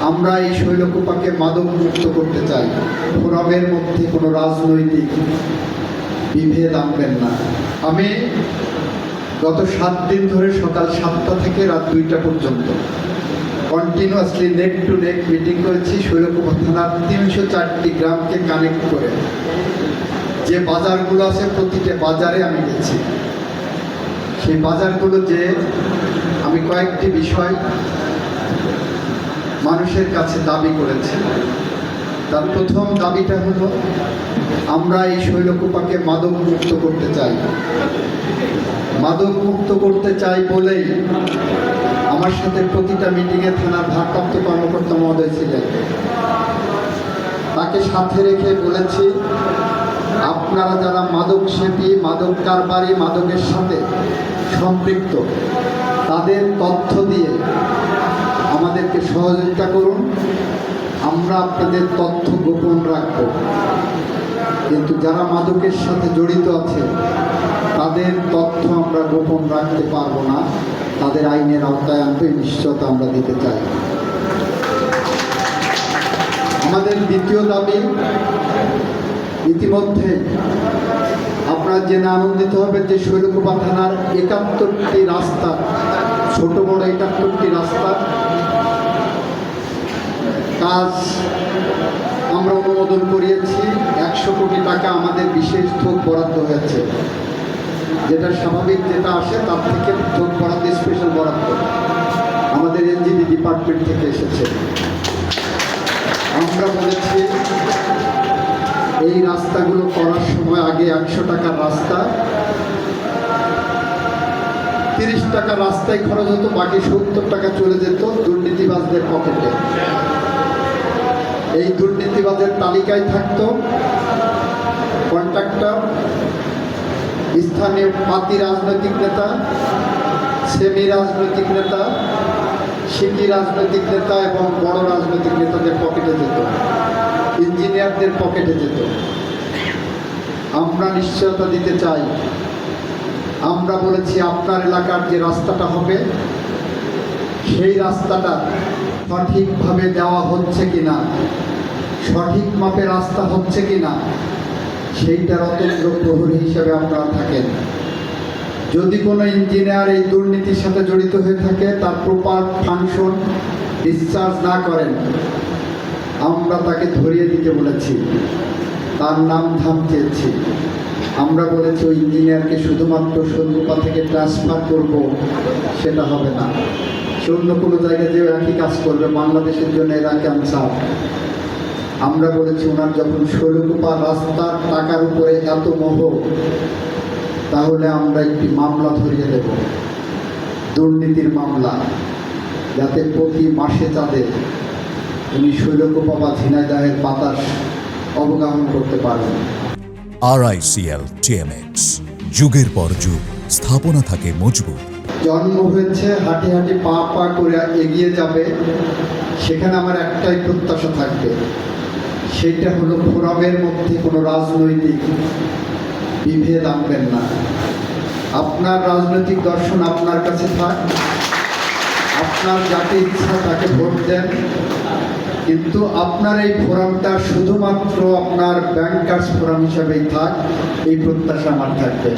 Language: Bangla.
আমরা এই শৈলকুপাকে মাদক মুক্ত করতে চাই। ফোরামের মধ্যে কোনো রাজনৈতিক বিভেদ আনবেন না। আমি গত 7 দিন ধরে সকাল 7টা থেকে রাত 2টা পর্যন্ত কন্টিনিউয়াসলি নেক টু নেক মিটিং করেছি। শৈলকুপা থানার 304টি গ্রামকে কানেক্ট করে যে বাজারগুলো আছে প্রতিটা বাজারে আমি গেছি। সেই বাজারগুলো যে আমি কয়েকটি বিষয় মানুষের কাছে দাবি করেছি। তার প্রথম দাবিটা হলো, আমরা এই শৈলকুপাকে মাদক মুক্ত করতে চাই। মাদক মুক্ত করতে চাই বলেই আমার সাথে প্রতিটা মিটিংয়ে থানার ভারপ্রাপ্ত কর্মকর্তা মহোদয় ছিলেন। তাকে সাথে রেখে বলেছি, আপনারা যারা মাদক সেবী, মাদক কারবারি, মাদকের সাথে সম্পৃক্ত, তাদের তথ্য দিয়ে আমাদেরকে সহযোগিতা করুন। আমরা আপনাদের তথ্য গোপন রাখব, কিন্তু যারা মাদকের সাথে জড়িত আছে তাদের তথ্য আমরা গোপন রাখতে পারবো না। তাদের আইনের আওতায় আনতে নিশ্চয়তা আমরা দিতে চাই। আমাদের দ্বিতীয় দাবি, ইতিমধ্যে আপনারা জেনে আনন্দিত হবে যে শৈলকুপা থানার 71টি রাস্তা, ছোট বড় 71টি রাস্তা কাজ আমরা অনুমোদন করিয়েছি। 100 কোটি টাকা আমাদের বিশেষ থোক বরাদ্দ হয়েছে, যেটা স্বাভাবিক যেটা আসে তার থেকে থোক বরাদ্দ, স্পেশাল বরাদ্দ আমাদের এনজিবি ডিপার্টমেন্ট থেকে এসেছে। আমরা বলেছি এই রাস্তাগুলো করার সময় আগে 100 টাকার রাস্তা 30 টাকা রাস্তায় খরচ হতো, বাকি 70 টাকা চলে যেত দুর্নীতিবাজদের পকেটে। এই দুর্নীতিবাজের তালিকায় থাকতো কন্ট্রাক্টর, স্থানীয় পাতি রাজনৈতিক নেতা, সেমি রাজনৈতিক নেতা, সিকি রাজনৈতিক নেতা এবং বড় রাজনৈতিক নেতাদের পকেটে যেত, ইঞ্জিনিয়ারদের পকেটে যেত। আমরা নিশ্চয়তা দিতে চাই। আমরা বলেছি আপনার এলাকার যে রাস্তাটা হবে সেই রাস্তাটা সঠিকভাবে দেওয়া হচ্ছে কিনা, সঠিক মাপে রাস্তা হচ্ছে কিনা, সেইটার অতন্ত্র প্রহরী হিসেবে আপনারা থাকেন। যদি কোনো ইঞ্জিনিয়ার এই দুর্নীতির সাথে জড়িত হয়ে থাকে, তার প্রপার ফাংশন ডিসচার্জ না করেন, আমরা তাকে ধরিয়ে দিতে বলেছি, তার নাম ধাম চেয়েছি। আমরা বলেছি ওই ইঞ্জিনিয়ারকে শুধুমাত্র শৈলকুপা থেকে ট্রান্সফার করব, সেটা হবে না। সে অন্য কোনো জায়গায় যে একই কাজ করবে, বাংলাদেশের জন্য এরা ক্যান্সার। আমরা বলেছি ওনার যখন শৈলকুপা রাস্তার টাকার উপরে এত মোহ, তাহলে আমরা একটি মামলা ধরিয়ে দেব, দুর্নীতির মামলা, যাতে প্রতি মাসে তাদের উনি শৈলকুপা বা ঝিনাইদহের বাতাস অবগাহন করতে পারবেন। RICL TMX, যুগের পর যুগ স্থাপনা থাকে মজবুত। জন্ম হয়েছে হাঁটি হাঁটি পা পা করে এগিয়ে যাবে, সেখানে আমার একটাই প্রত্যাশা থাকবে, সেটা হলো ফোরামের মধ্যে কোনো রাজনৈতিক বিভেদ আনবেন না। আপনার রাজনৈতিক দর্শন আপনার কাছে থাক, আপনার যাকে ইচ্ছা তাকে ভোট দেন, কিন্তু আপনার এই ফোরামটা শুধুমাত্র আপনার ব্যাংকার্স ফোরাম হিসাবেই থাক, এই প্রত্যাশা আমার থাকবে।